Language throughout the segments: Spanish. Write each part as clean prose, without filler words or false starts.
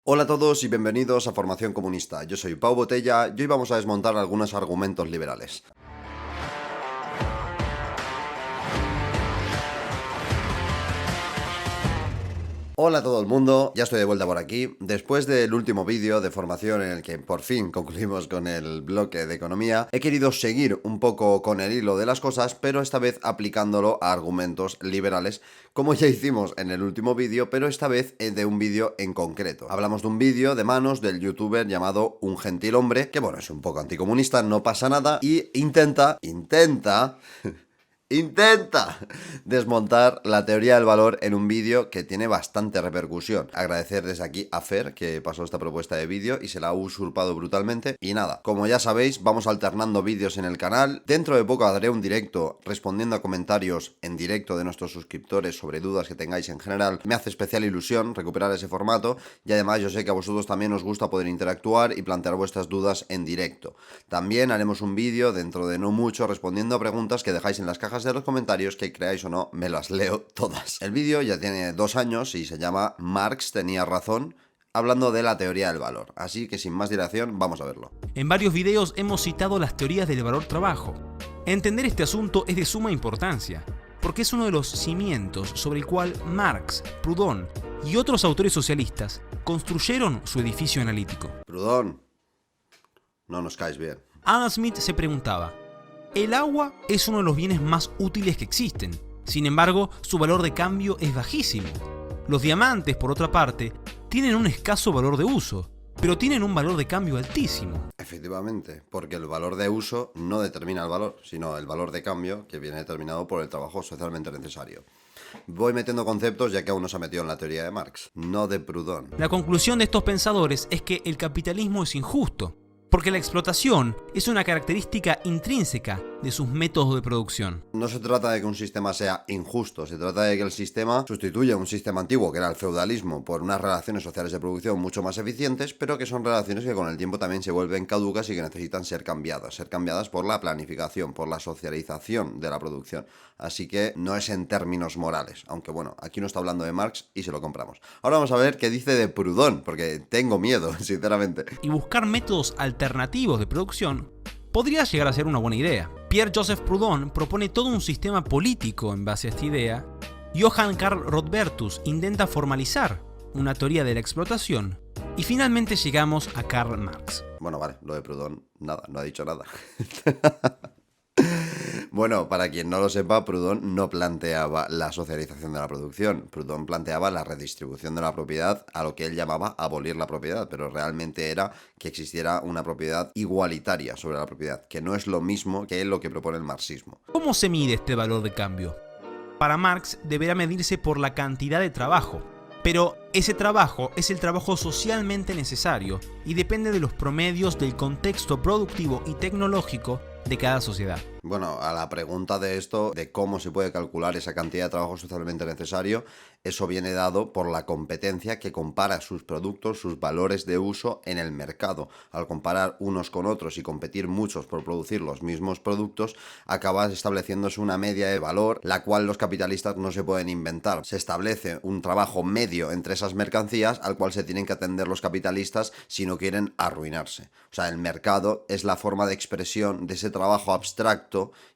Hola a todos y bienvenidos a Formación Comunista. Yo soy Pau Botella y hoy vamos a desmontar algunos argumentos liberales. Hola a todo el mundo, ya estoy de vuelta por aquí. Después del último vídeo de formación en el que por fin concluimos con el bloque de economía, he querido seguir un poco con el hilo de las cosas, pero esta vez aplicándolo a argumentos liberales, como ya hicimos en el último vídeo, pero esta vez de un vídeo en concreto. Hablamos de un vídeo de manos del youtuber llamado Un Gentil Hombre, que bueno, es un poco anticomunista, no pasa nada, y intenta desmontar la teoría del valor en un vídeo que tiene bastante repercusión. Agradecer desde aquí a Fer que pasó esta propuesta de vídeo y se la ha usurpado brutalmente. Y nada, como ya sabéis, vamos alternando vídeos en el canal. Dentro de poco haré un directo respondiendo a comentarios en directo de nuestros suscriptores sobre dudas que tengáis en general. Me hace especial ilusión recuperar ese formato y además yo sé que a vosotros también os gusta poder interactuar y plantear vuestras dudas en directo. También haremos un vídeo dentro de no mucho respondiendo a preguntas que dejáis en las cajas de los comentarios, que creáis o no, me las leo todas. El vídeo ya tiene 2 años y se llama Marx tenía razón, hablando de la teoría del valor. Así que sin más dilación, vamos a verlo. En varios videos hemos citado las teorías del valor trabajo. Entender este asunto es de suma importancia, porque es uno de los cimientos sobre el cual Marx, Proudhon y otros autores socialistas construyeron su edificio analítico. Proudhon, no nos caes bien. Adam Smith se preguntaba: el agua es uno de los bienes más útiles que existen. Sin embargo, su valor de cambio es bajísimo. Los diamantes, por otra parte, tienen un escaso valor de uso, pero tienen un valor de cambio altísimo. Efectivamente, porque el valor de uso no determina el valor, sino el valor de cambio que viene determinado por el trabajo socialmente necesario. Voy metiendo conceptos ya que aún no se ha metido en la teoría de Marx, no de Proudhon. La conclusión de estos pensadores es que el capitalismo es injusto, porque la explotación es una característica intrínseca de sus métodos de producción. No se trata de que un sistema sea injusto, se trata de que el sistema sustituya un sistema antiguo, que era el feudalismo, por unas relaciones sociales de producción mucho más eficientes, pero que son relaciones que con el tiempo también se vuelven caducas y que necesitan ser cambiadas por la planificación, por la socialización de la producción. Así que no es en términos morales, aunque bueno, aquí no está hablando de Marx y se lo compramos. Ahora vamos a ver qué dice de Proudhon, porque tengo miedo, sinceramente. Y buscar métodos alternativos de producción podría llegar a ser una buena idea. Pierre-Joseph Proudhon propone todo un sistema político en base a esta idea. Johann Karl Rodbertus intenta formalizar una teoría de la explotación. Y finalmente llegamos a Karl Marx. Bueno, vale, lo de Proudhon, nada, no ha dicho nada. Bueno, para quien no lo sepa, Proudhon no planteaba la socialización de la producción. Proudhon planteaba la redistribución de la propiedad, a lo que él llamaba abolir la propiedad, pero realmente era que existiera una propiedad igualitaria sobre la propiedad, que no es lo mismo que lo que propone el marxismo. ¿Cómo se mide este valor de cambio? Para Marx deberá medirse por la cantidad de trabajo, pero ese trabajo es el trabajo socialmente necesario y depende de los promedios del contexto productivo y tecnológico de cada sociedad. Bueno, a la pregunta de esto, de cómo se puede calcular esa cantidad de trabajo socialmente necesario, eso viene dado por la competencia que compara sus productos, sus valores de uso en el mercado. Al comparar unos con otros y competir muchos por producir los mismos productos, acaba estableciéndose una media de valor, la cual los capitalistas no se pueden inventar. Se establece un trabajo medio entre esas mercancías al cual se tienen que atender los capitalistas si no quieren arruinarse. O sea, el mercado es la forma de expresión de ese trabajo abstracto,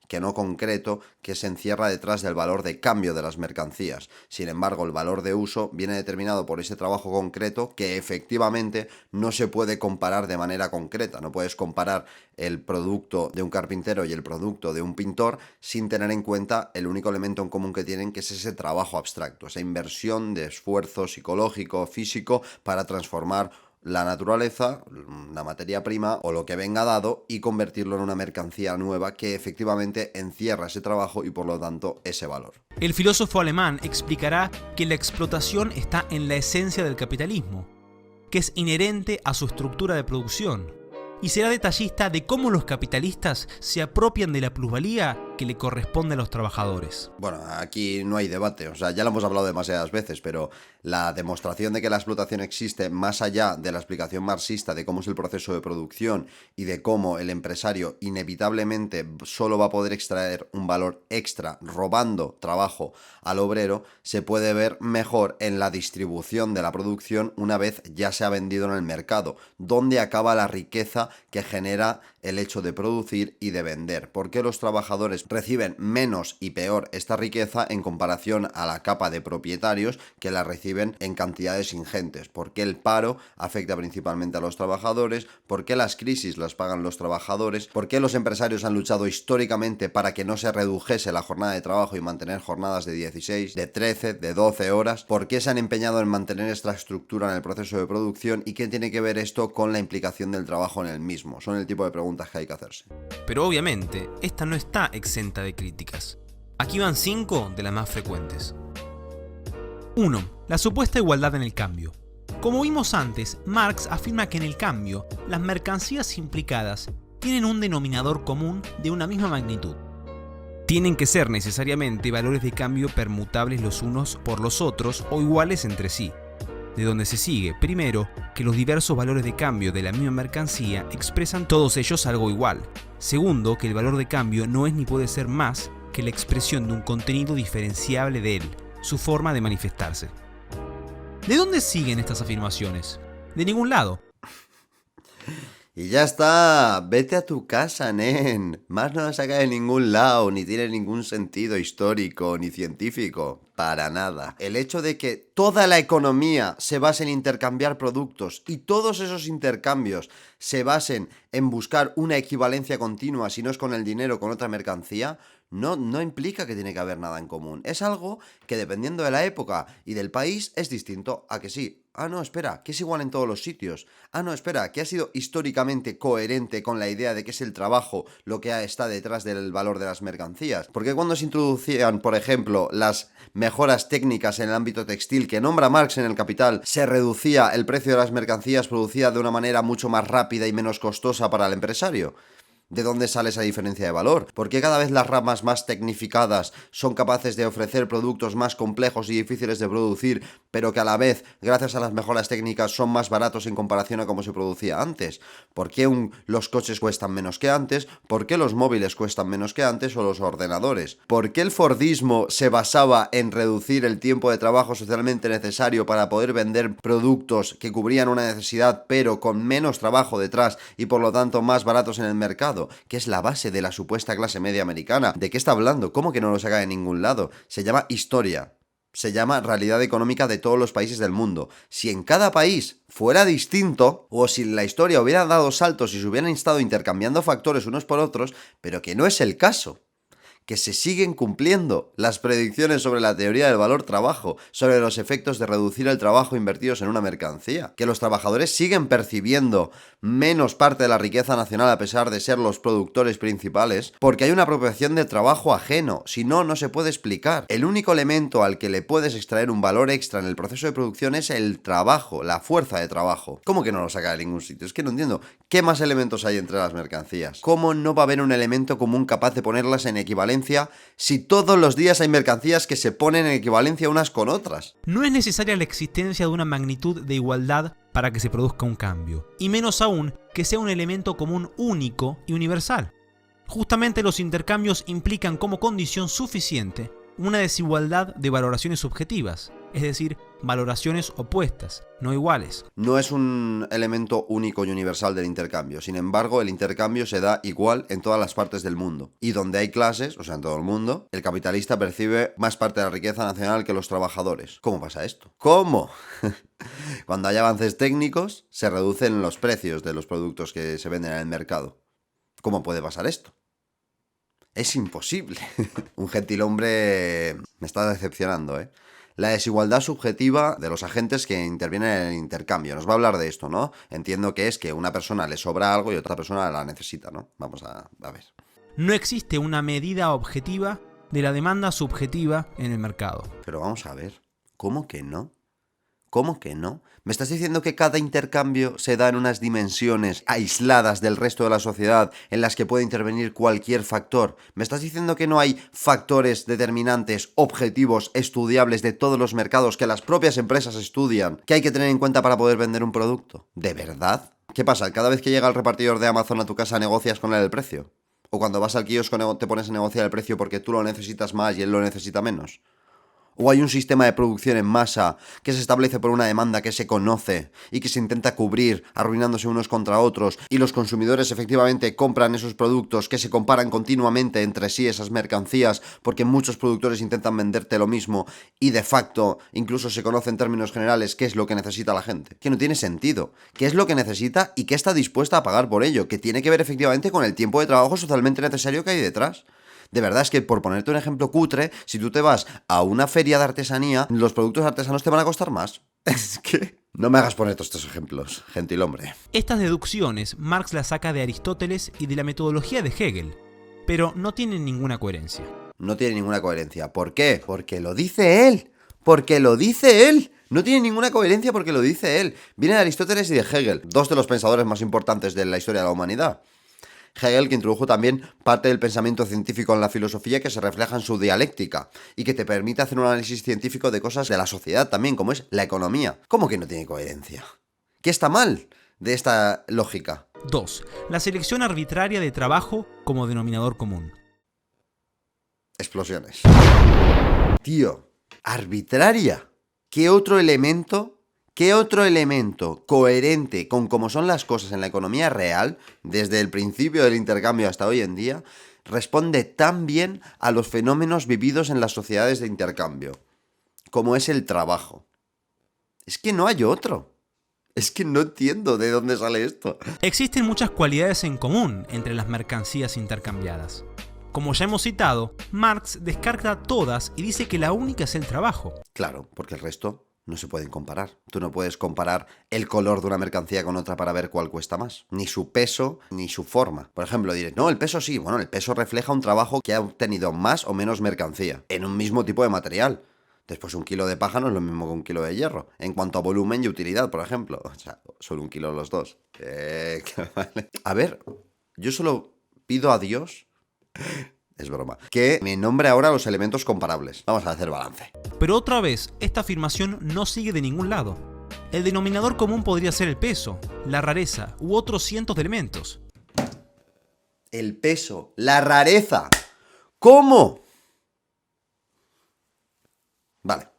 que no concreto, que se encierra detrás del valor de cambio de las mercancías. Sin embargo, el valor de uso viene determinado por ese trabajo concreto que efectivamente no se puede comparar de manera concreta. No puedes comparar el producto de un carpintero y el producto de un pintor sin tener en cuenta el único elemento en común que tienen, que es ese trabajo abstracto, esa inversión de esfuerzo psicológico, físico, para transformar la naturaleza, la materia prima o lo que venga dado y convertirlo en una mercancía nueva que efectivamente encierra ese trabajo y por lo tanto ese valor. El filósofo alemán explicará que la explotación está en la esencia del capitalismo, que es inherente a su estructura de producción, y será detallista de cómo los capitalistas se apropian de la plusvalía que le corresponde a los trabajadores. Bueno, aquí no hay debate, o sea, ya lo hemos hablado demasiadas veces, pero la demostración de que la explotación existe más allá de la explicación marxista de cómo es el proceso de producción y de cómo el empresario inevitablemente solo va a poder extraer un valor extra robando trabajo al obrero, se puede ver mejor en la distribución de la producción una vez ya se ha vendido en el mercado, donde acaba la riqueza que genera el hecho de producir y de vender. ¿Por qué los trabajadores reciben menos y peor esta riqueza en comparación a la capa de propietarios que la reciben en cantidades ingentes? ¿Por qué el paro afecta principalmente a los trabajadores? ¿Por qué las crisis las pagan los trabajadores? ¿Por qué los empresarios han luchado históricamente para que no se redujese la jornada de trabajo y mantener jornadas de 16, de 13, de 12 horas? ¿Por qué se han empeñado en mantener esta estructura en el proceso de producción? ¿Y qué tiene que ver esto con la implicación del trabajo en el mismo? Son el tipo de preguntas que hay que hacerse. Pero obviamente, esta no está exenta de críticas. Aquí van 5 de las más frecuentes. 1. La supuesta igualdad en el cambio. Como vimos antes, Marx afirma que en el cambio, las mercancías implicadas tienen un denominador común de una misma magnitud. Tienen que ser necesariamente valores de cambio permutables los unos por los otros o iguales entre sí, de donde se sigue, primero, que los diversos valores de cambio de la misma mercancía expresan todos ellos algo igual. Segundo, que el valor de cambio no es ni puede ser más que la expresión de un contenido diferenciable de él, su forma de manifestarse. ¿De dónde siguen estas afirmaciones? De ningún lado. Y ya está, vete a tu casa, nen. Más no saca de ningún lado, ni tiene ningún sentido histórico ni científico. Para nada. El hecho de que toda la economía se base en intercambiar productos y todos esos intercambios se basen en buscar una equivalencia continua, si no es con el dinero, con otra mercancía, no implica que tiene que haber nada en común. Es algo que dependiendo de la época y del país es distinto a que sí. Ah, no, espera, que es igual en todos los sitios. Ah, no, espera, que ha sido históricamente coherente con la idea de que es el trabajo lo que está detrás del valor de las mercancías. Porque cuando se introducían, por ejemplo, las mejoras técnicas en el ámbito textil que nombra Marx en El Capital, se reducía el precio de las mercancías producidas de una manera mucho más rápida y menos costosa para el empresario. ¿De dónde sale esa diferencia de valor? ¿Por qué cada vez las ramas más tecnificadas son capaces de ofrecer productos más complejos y difíciles de producir, pero que a la vez, gracias a las mejoras técnicas, son más baratos en comparación a cómo se producía antes? ¿Por qué los coches cuestan menos que antes? ¿Por qué los móviles cuestan menos que antes o los ordenadores? ¿Por qué el Fordismo se basaba en reducir el tiempo de trabajo socialmente necesario para poder vender productos que cubrían una necesidad pero con menos trabajo detrás y por lo tanto más baratos en el mercado? Que es la base de la supuesta clase media americana. ¿De qué está hablando? ¿Cómo que no lo saca de ningún lado? Se llama historia. Se llama realidad económica de todos los países del mundo. Si en cada país fuera distinto, o si la historia hubiera dado saltos y se hubieran estado intercambiando factores unos por otros, pero que no es el caso. Que se siguen cumpliendo las predicciones sobre la teoría del valor trabajo, sobre los efectos de reducir el trabajo invertidos en una mercancía, que los trabajadores siguen percibiendo menos parte de la riqueza nacional a pesar de ser los productores principales, porque hay una apropiación de trabajo ajeno, si no, no se puede explicar. El único elemento al que le puedes extraer un valor extra en el proceso de producción es el trabajo, la fuerza de trabajo. ¿Cómo que no lo saca de ningún sitio? Es que no entiendo. ¿Qué más elementos hay entre las mercancías? ¿Cómo no va a haber un elemento común capaz de ponerlas en equivalencia si todos los días hay mercancías que se ponen en equivalencia unas con otras? No es necesaria la existencia de una magnitud de igualdad para que se produzca un cambio, y menos aún que sea un elemento común único y universal. Justamente los intercambios implican como condición suficiente una desigualdad de valoraciones subjetivas, es decir, valoraciones opuestas, no iguales. No es un elemento único y universal del intercambio. Sin embargo, el intercambio se da igual en todas las partes del mundo. Y donde hay clases, o sea, en todo el mundo, el capitalista percibe más parte de la riqueza nacional que los trabajadores. ¿Cómo pasa esto? ¿Cómo? Cuando hay avances técnicos, se reducen los precios de los productos que se venden en el mercado. ¿Cómo puede pasar esto? Es imposible. Un gentilhombre me está decepcionando, ¿eh? La desigualdad subjetiva de los agentes que intervienen en el intercambio. Nos va a hablar de esto, ¿no? Entiendo que es que una persona le sobra algo y otra persona la necesita, ¿no? Vamos a ver. No existe una medida objetiva de la demanda subjetiva en el mercado. Pero vamos a ver, ¿cómo que no? ¿Cómo que no? ¿Me estás diciendo que cada intercambio se da en unas dimensiones aisladas del resto de la sociedad en las que puede intervenir cualquier factor? ¿Me estás diciendo que no hay factores determinantes, objetivos, estudiables de todos los mercados que las propias empresas estudian, que hay que tener en cuenta para poder vender un producto? ¿De verdad? ¿Qué pasa? ¿Cada vez que llega el repartidor de Amazon a tu casa negocias con él el precio? ¿O cuando vas al kiosco te pones a negociar el precio porque tú lo necesitas más y él lo necesita menos? ¿O hay un sistema de producción en masa que se establece por una demanda que se conoce y que se intenta cubrir, arruinándose unos contra otros, y los consumidores efectivamente compran esos productos que se comparan continuamente entre sí, esas mercancías, porque muchos productores intentan venderte lo mismo y de facto incluso se conoce en términos generales qué es lo que necesita la gente? Que no tiene sentido. ¿Qué es lo que necesita y qué está dispuesta a pagar por ello? Que tiene que ver efectivamente con el tiempo de trabajo socialmente necesario que hay detrás. De verdad es que, por ponerte un ejemplo cutre, si tú te vas a una feria de artesanía, los productos artesanos te van a costar más. Es que... No me hagas poner todos estos ejemplos, gentil hombre. Estas deducciones Marx las saca de Aristóteles y de la metodología de Hegel, pero no tienen ninguna coherencia. No tiene ninguna coherencia. ¿Por qué? Porque lo dice él. Porque lo dice él. No tiene ninguna coherencia porque lo dice él. Viene de Aristóteles y de Hegel, dos de los pensadores más importantes de la historia de la humanidad. Hegel, que introdujo también parte del pensamiento científico en la filosofía que se refleja en su dialéctica y que te permite hacer un análisis científico de cosas de la sociedad también, como es la economía. ¿Cómo que no tiene coherencia? ¿Qué está mal de esta lógica? 2. La selección arbitraria de trabajo como denominador común. Explosiones. Tío, arbitraria. ¿Qué otro elemento coherente con cómo son las cosas en la economía real, desde el principio del intercambio hasta hoy en día, responde tan bien a los fenómenos vividos en las sociedades de intercambio, como es el trabajo? Es que no hay otro. Es que no entiendo de dónde sale esto. Existen muchas cualidades en común entre las mercancías intercambiadas. Como ya hemos citado, Marx descarta todas y dice que la única es el trabajo. Claro, porque el resto no se pueden comparar. Tú no puedes comparar el color de una mercancía con otra para ver cuál cuesta más. Ni su peso, ni su forma. Por ejemplo, dirás, no, el peso sí. Bueno, el peso refleja un trabajo que ha obtenido más o menos mercancía en un mismo tipo de material. Después, 1 kilo de paja no es lo mismo que 1 kilo de hierro. En cuanto a volumen y utilidad, por ejemplo. O sea, son 1 kilo los dos. Vale. A ver, yo solo pido a Dios... Es broma. Que me nombre ahora los elementos comparables. Vamos a hacer balance. Pero otra vez, esta afirmación no sigue de ningún lado. El denominador común podría ser el peso, la rareza u otros cientos de elementos. El peso, la rareza. ¿Cómo? Vale.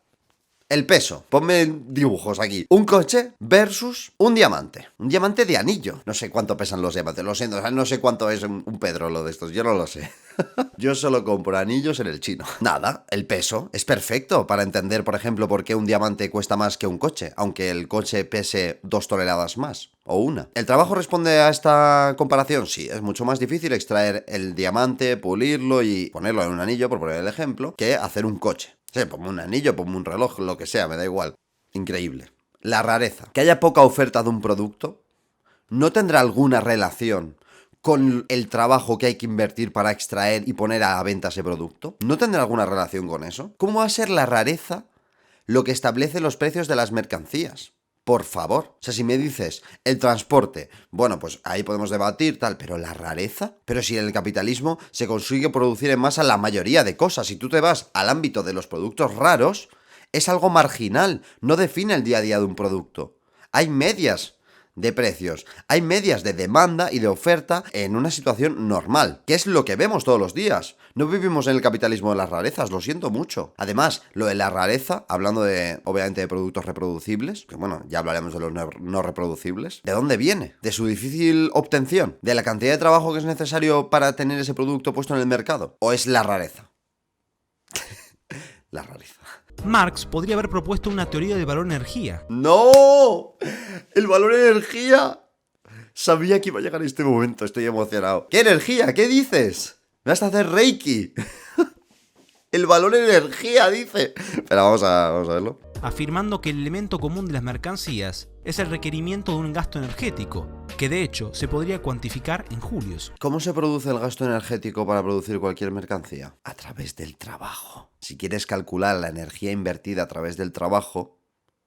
El peso. Ponme dibujos aquí. Un coche versus un diamante. Un diamante de anillo. No sé cuánto pesan los diamantes. Lo siento, no sé cuánto es un pedrolo de estos. Yo no lo sé. Yo solo compro anillos en el chino. Nada, el peso es perfecto para entender, por ejemplo, por qué un diamante cuesta más que un coche, aunque el coche pese 2 toneladas más, o 1. ¿El trabajo responde a esta comparación? Sí, es mucho más difícil extraer el diamante, pulirlo y ponerlo en un anillo, por poner el ejemplo, que hacer un coche. Sí, ponme un anillo, ponme un reloj, lo que sea, me da igual. Increíble. La rareza. Que haya poca oferta de un producto, ¿no tendrá alguna relación con el trabajo que hay que invertir para extraer y poner a la venta ese producto? ¿No tendrá alguna relación con eso? ¿Cómo va a ser la rareza lo que establece los precios de las mercancías? Por favor. O sea, si me dices el transporte, bueno, pues ahí podemos debatir tal, pero la rareza. Pero si en el capitalismo se consigue producir en masa la mayoría de cosas, si tú te vas al ámbito de los productos raros, es algo marginal, no define el día a día de un producto. Hay medias de precios, hay medias de demanda y de oferta en una situación normal, que es lo que vemos todos los días. No vivimos en el capitalismo de las rarezas, lo siento mucho. Además, lo de la rareza, hablando de, obviamente, de productos reproducibles, que bueno, ya hablaremos de los no reproducibles, ¿de dónde viene? ¿De su difícil obtención? ¿De la cantidad de trabajo que es necesario para tener ese producto puesto en el mercado? ¿O es la rareza? La rareza. Marx podría haber propuesto una teoría del valor energía. ¡No! ¡El valor energía! Sabía que iba a llegar este momento, estoy emocionado. ¿Qué energía? ¿Qué dices? ¿Me vas a hacer Reiki? El valor energía, dice. Pero vamos a verlo. Afirmando que el elemento común de las mercancías es el requerimiento de un gasto energético, que de hecho se podría cuantificar en julios. ¿Cómo se produce el gasto energético para producir cualquier mercancía? A través del trabajo. Si quieres calcular la energía invertida a través del trabajo,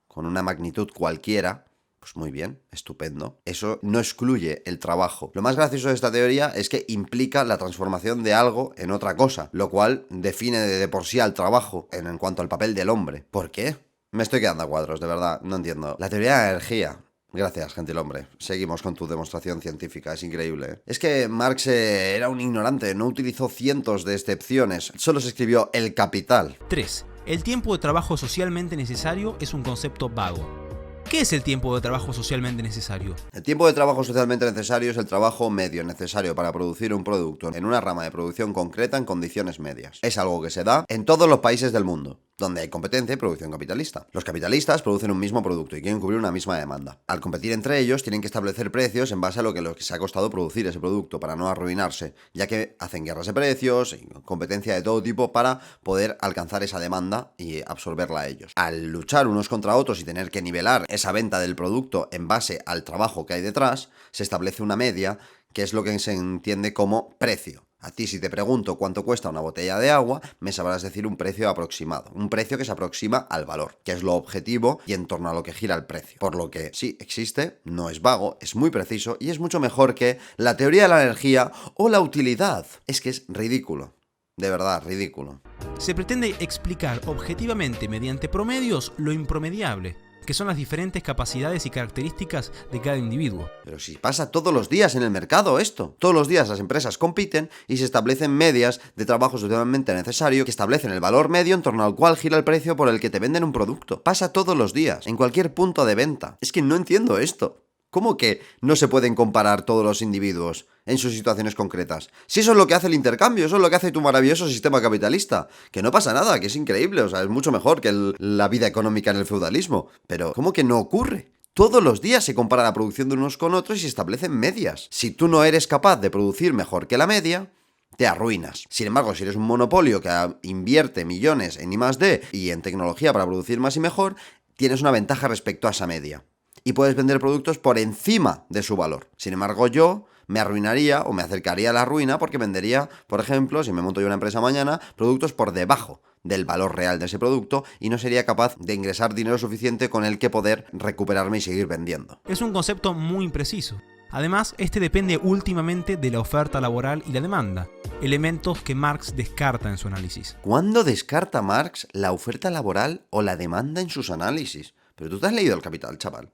con una magnitud cualquiera, pues muy bien, estupendo. Eso no excluye el trabajo. Lo más gracioso de esta teoría es que implica la transformación de algo en otra cosa, lo cual define de por sí al trabajo en cuanto al papel del hombre. ¿Por qué? Me estoy quedando a cuadros, de verdad, no entiendo. La teoría de la energía. Gracias, gentilhombre. Seguimos con tu demostración científica, es increíble, ¿eh? Es que Marx era un ignorante, no utilizó cientos de excepciones, solo se escribió El Capital. 3. El tiempo de trabajo socialmente necesario es un concepto vago. ¿Qué es el tiempo de trabajo socialmente necesario? El tiempo de trabajo socialmente necesario es el trabajo medio necesario para producir un producto en una rama de producción concreta en condiciones medias. Es algo que se da en todos los países del mundo, donde hay competencia y producción capitalista. Los capitalistas producen un mismo producto y quieren cubrir una misma demanda. Al competir entre ellos, tienen que establecer precios en base a lo que les ha costado producir ese producto para no arruinarse, ya que hacen guerras de precios y competencia de todo tipo para poder alcanzar esa demanda y absorberla a ellos. Al luchar unos contra otros y tener que nivelar esa venta del producto en base al trabajo que hay detrás, se establece una media, que es lo que se entiende como precio. A ti, si te pregunto cuánto cuesta una botella de agua, me sabrás decir un precio aproximado, un precio que se aproxima al valor, que es lo objetivo y en torno a lo que gira el precio. Por lo que sí, existe, no es vago, es muy preciso y es mucho mejor que la teoría de la energía o la utilidad. Es que es ridículo, de verdad, ridículo. Se pretende explicar objetivamente mediante promedios lo impromediable, que son las diferentes capacidades y características de cada individuo. Pero si pasa todos los días en el mercado esto. Todos los días las empresas compiten y se establecen medias de trabajo socialmente necesario que establecen el valor medio en torno al cual gira el precio por el que te venden un producto. Pasa todos los días, en cualquier punto de venta. Es que no entiendo esto. ¿Cómo que no se pueden comparar todos los individuos en sus situaciones concretas? Si eso es lo que hace el intercambio, eso es lo que hace tu maravilloso sistema capitalista. Que no pasa nada, que es increíble, o sea, es mucho mejor que la vida económica en el feudalismo. Pero, ¿cómo que no ocurre? Todos los días se compara la producción de unos con otros y se establecen medias. Si tú no eres capaz de producir mejor que la media, te arruinas. Sin embargo, si eres un monopolio que invierte millones en I+D y en tecnología para producir más y mejor, tienes una ventaja respecto a esa media. Y puedes vender productos por encima de su valor. Sin embargo, yo me arruinaría o me acercaría a la ruina porque vendería, por ejemplo, si me monto yo una empresa mañana, productos por debajo del valor real de ese producto y no sería capaz de ingresar dinero suficiente con el que poder recuperarme y seguir vendiendo. Es un concepto muy impreciso. Además, este depende últimamente de la oferta laboral y la demanda, elementos que Marx descarta en su análisis. ¿Cuándo descarta Marx la oferta laboral o la demanda en sus análisis? Pero tú te has leído El Capital, chaval.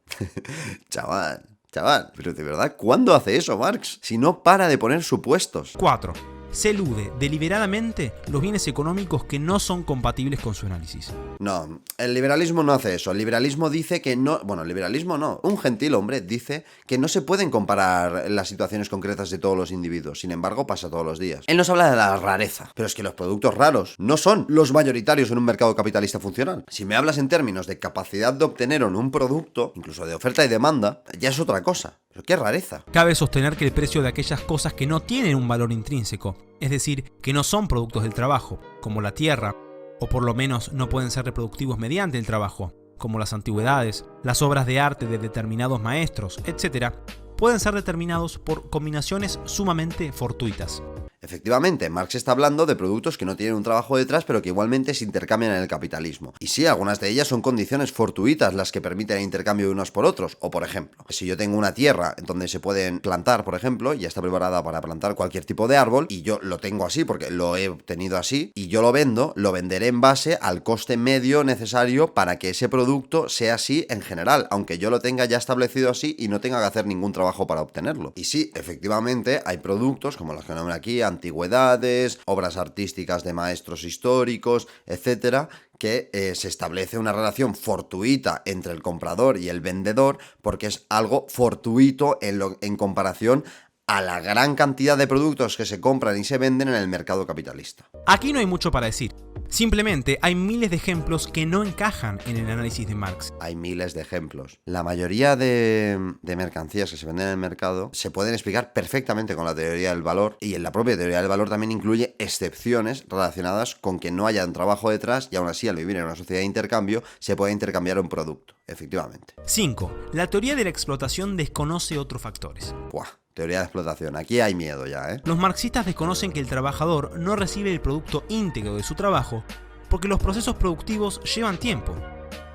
Chaval, pero de verdad, ¿cuándo hace eso Marx? Si no para de poner supuestos. 4. Se elude deliberadamente los bienes económicos que no son compatibles con su análisis. No, el liberalismo no hace eso. El liberalismo dice que no... Bueno, el liberalismo no. Un gentil hombre dice que no se pueden comparar las situaciones concretas de todos los individuos. Sin embargo, pasa todos los días. Él nos habla de la rareza. Pero es que los productos raros no son los mayoritarios en un mercado capitalista funcional. Si me hablas en términos de capacidad de obtener en un producto, incluso de oferta y demanda, ya es otra cosa. Pero qué rareza. Cabe sostener que el precio de aquellas cosas que no tienen un valor intrínseco, es decir, que no son productos del trabajo, como la tierra, o por lo menos no pueden ser reproductivos mediante el trabajo, como las antigüedades, las obras de arte de determinados maestros, etc., pueden ser determinados por combinaciones sumamente fortuitas. Efectivamente, Marx está hablando de productos que no tienen un trabajo detrás, pero que igualmente se intercambian en el capitalismo. Y sí, algunas de ellas son condiciones fortuitas las que permiten el intercambio de unos por otros. O, por ejemplo, si yo tengo una tierra donde se pueden plantar, por ejemplo, y ya está preparada para plantar cualquier tipo de árbol, y yo lo tengo así porque lo he obtenido así, y yo lo vendo, lo venderé en base al coste medio necesario para que ese producto sea así en general, aunque yo lo tenga ya establecido así y no tenga que hacer ningún trabajo para obtenerlo. Y sí, efectivamente, hay productos como los que nombro aquí, antigüedades, obras artísticas de maestros históricos, etcétera, que se establece una relación fortuita entre el comprador y el vendedor porque es algo fortuito en comparación a la gran cantidad de productos que se compran y se venden en el mercado capitalista. Aquí no hay mucho para decir. Simplemente hay miles de ejemplos que no encajan en el análisis de Marx. Hay miles de ejemplos. La mayoría de mercancías que se venden en el mercado se pueden explicar perfectamente con la teoría del valor, y en la propia teoría del valor también incluye excepciones relacionadas con que no haya un trabajo detrás y aún así al vivir en una sociedad de intercambio se puede intercambiar un producto, efectivamente. 5. La teoría de la explotación desconoce otros factores. Buah. Teoría de explotación. Aquí hay miedo ya, ¿eh? Los marxistas desconocen que el trabajador no recibe el producto íntegro de su trabajo porque los procesos productivos llevan tiempo.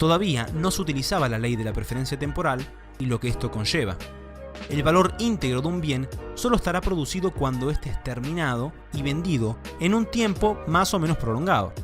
todavía no se utilizaba la ley de la preferencia temporal y lo que esto conlleva. El valor íntegro de un bien solo estará producido cuando éste es terminado y vendido en un tiempo más o menos prolongado.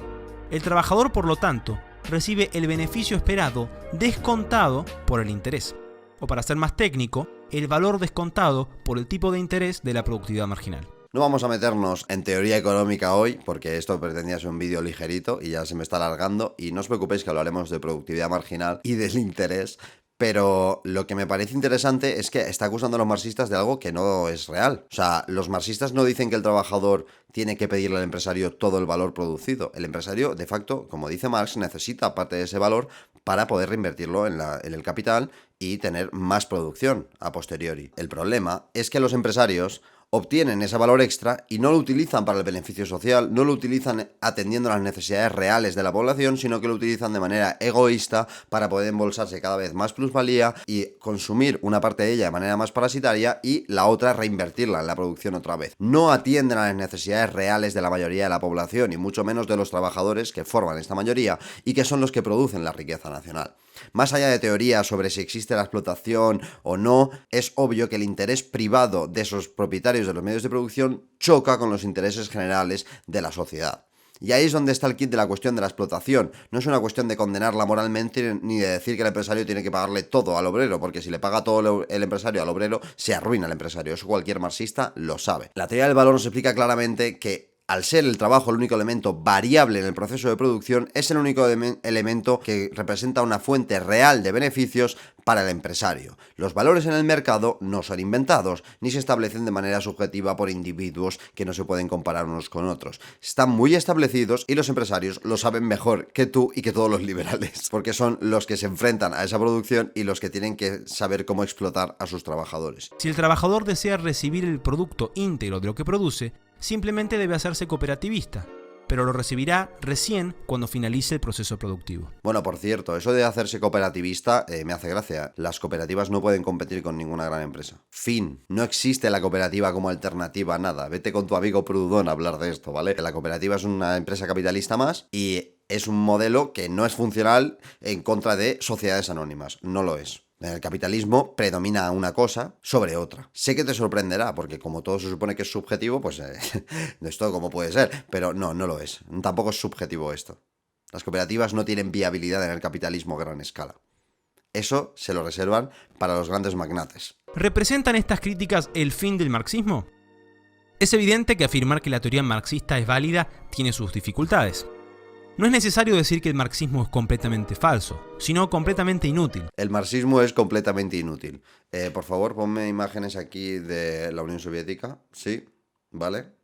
El trabajador, por lo tanto, recibe el beneficio esperado descontado por el interés, o para ser más técnico, el valor descontado por el tipo de interés de la productividad marginal. No vamos a meternos en teoría económica hoy, porque esto pretendía ser un vídeo ligerito y ya se me está alargando, y no os preocupéis que hablaremos de productividad marginal y del interés. Pero lo que me parece interesante es que está acusando a los marxistas de algo que no es real. O sea, los marxistas no dicen que el trabajador tiene que pedirle al empresario todo el valor producido. El empresario, de facto, como dice Marx, necesita parte de ese valor para poder reinvertirlo en el capital y tener más producción a posteriori. El problema es que los empresarios obtienen ese valor extra y no lo utilizan para el beneficio social, no lo utilizan atendiendo las necesidades reales de la población, sino que lo utilizan de manera egoísta para poder embolsarse cada vez más plusvalía y consumir una parte de ella de manera más parasitaria y la otra reinvertirla en la producción otra vez. No atienden a las necesidades reales de la mayoría de la población y mucho menos de los trabajadores que forman esta mayoría y que son los que producen la riqueza nacional. Más allá de teorías sobre si existe la explotación o no, es obvio que el interés privado de esos propietarios de los medios de producción choca con los intereses generales de la sociedad. Y ahí es donde está el kit de la cuestión de la explotación. No es una cuestión de condenarla moralmente ni de decir que el empresario tiene que pagarle todo al obrero, porque si le paga todo el empresario al obrero, se arruina el empresario. Eso cualquier marxista lo sabe. La teoría del valor nos explica claramente que al ser el trabajo el único elemento variable en el proceso de producción, es el único elemento que representa una fuente real de beneficios para el empresario. Los valores en el mercado no son inventados, ni se establecen de manera subjetiva por individuos que no se pueden comparar unos con otros. Están muy establecidos y los empresarios lo saben mejor que tú y que todos los liberales, porque son los que se enfrentan a esa producción y los que tienen que saber cómo explotar a sus trabajadores. Si el trabajador desea recibir el producto íntegro de lo que produce, simplemente debe hacerse cooperativista, pero lo recibirá recién cuando finalice el proceso productivo. Bueno, por cierto, eso de hacerse cooperativista me hace gracia. Las cooperativas no pueden competir con ninguna gran empresa. Fin. No existe la cooperativa como alternativa a nada. Vete con tu amigo Proudhon a hablar de esto, ¿vale? La cooperativa es una empresa capitalista más y es un modelo que no es funcional en contra de sociedades anónimas. No lo es. En el capitalismo predomina una cosa sobre otra. Sé que te sorprenderá, porque como todo se supone que es subjetivo, pues esto como puede ser, pero no lo es. Tampoco es subjetivo esto. Las cooperativas no tienen viabilidad en el capitalismo a gran escala. Eso se lo reservan para los grandes magnates. ¿Representan estas críticas el fin del marxismo? Es evidente que afirmar que la teoría marxista es válida tiene sus dificultades. No es necesario decir que el marxismo es completamente falso, sino completamente inútil. El marxismo es completamente inútil. Por favor, ponme imágenes aquí de la Unión Soviética. Sí, ¿vale?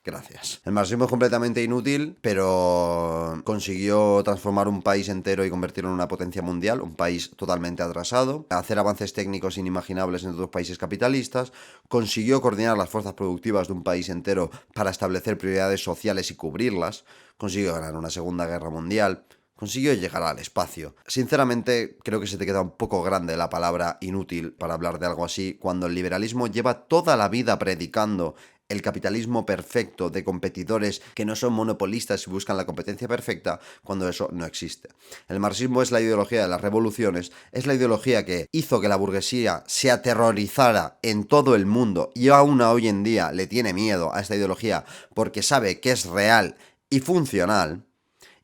Gracias. El marxismo es completamente inútil, pero consiguió transformar un país entero y convertirlo en una potencia mundial, un país totalmente atrasado, hacer avances técnicos inimaginables en otros países capitalistas, consiguió coordinar las fuerzas productivas de un país entero para establecer prioridades sociales y cubrirlas, consiguió ganar una Segunda Guerra Mundial, consiguió llegar al espacio. Sinceramente, creo que se te queda un poco grande la palabra inútil para hablar de algo así, cuando el liberalismo lleva toda la vida predicando el capitalismo perfecto de competidores que no son monopolistas y buscan la competencia perfecta, cuando eso no existe. El marxismo es la ideología de las revoluciones, es la ideología que hizo que la burguesía se aterrorizara en todo el mundo y aún hoy en día le tiene miedo a esta ideología porque sabe que es real y funcional.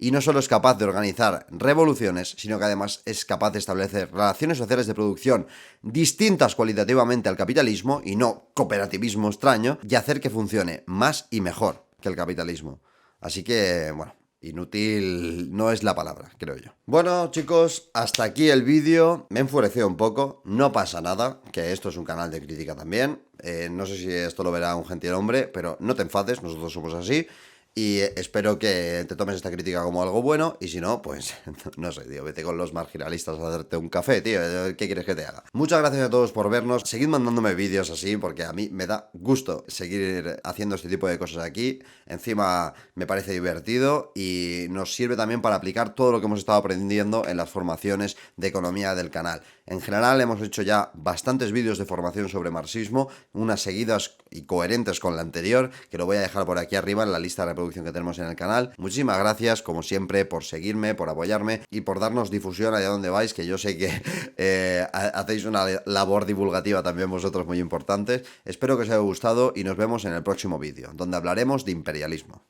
Y no solo es capaz de organizar revoluciones, sino que además es capaz de establecer relaciones sociales de producción distintas cualitativamente al capitalismo, y no cooperativismo extraño, y hacer que funcione más y mejor que el capitalismo. Así que, bueno, inútil no es la palabra, creo yo. Bueno, chicos, hasta aquí el vídeo. Me he enfurecido un poco, no pasa nada, que esto es un canal de crítica también. No sé si esto lo verá un gentilhombre, pero no te enfades, nosotros somos así. Y espero que te tomes esta crítica como algo bueno. Y si no, pues no sé, tío, vete con los marginalistas a hacerte un café, tío. ¿Qué quieres que te haga? Muchas gracias a todos por vernos. Seguid mandándome vídeos así, porque a mí me da gusto seguir haciendo este tipo de cosas aquí. Encima me parece divertido y nos sirve también para aplicar todo lo que hemos estado aprendiendo en las formaciones de economía del canal. En general hemos hecho ya bastantes vídeos de formación sobre marxismo, unas seguidas y coherentes con la anterior, que lo voy a dejar por aquí arriba en la lista de reproducción que tenemos en el canal. Muchísimas gracias, como siempre, por seguirme, por apoyarme y por darnos difusión allá donde vais, que yo sé que hacéis una labor divulgativa también vosotros muy importante. Espero que os haya gustado y nos vemos en el próximo vídeo, donde hablaremos de imperialismo.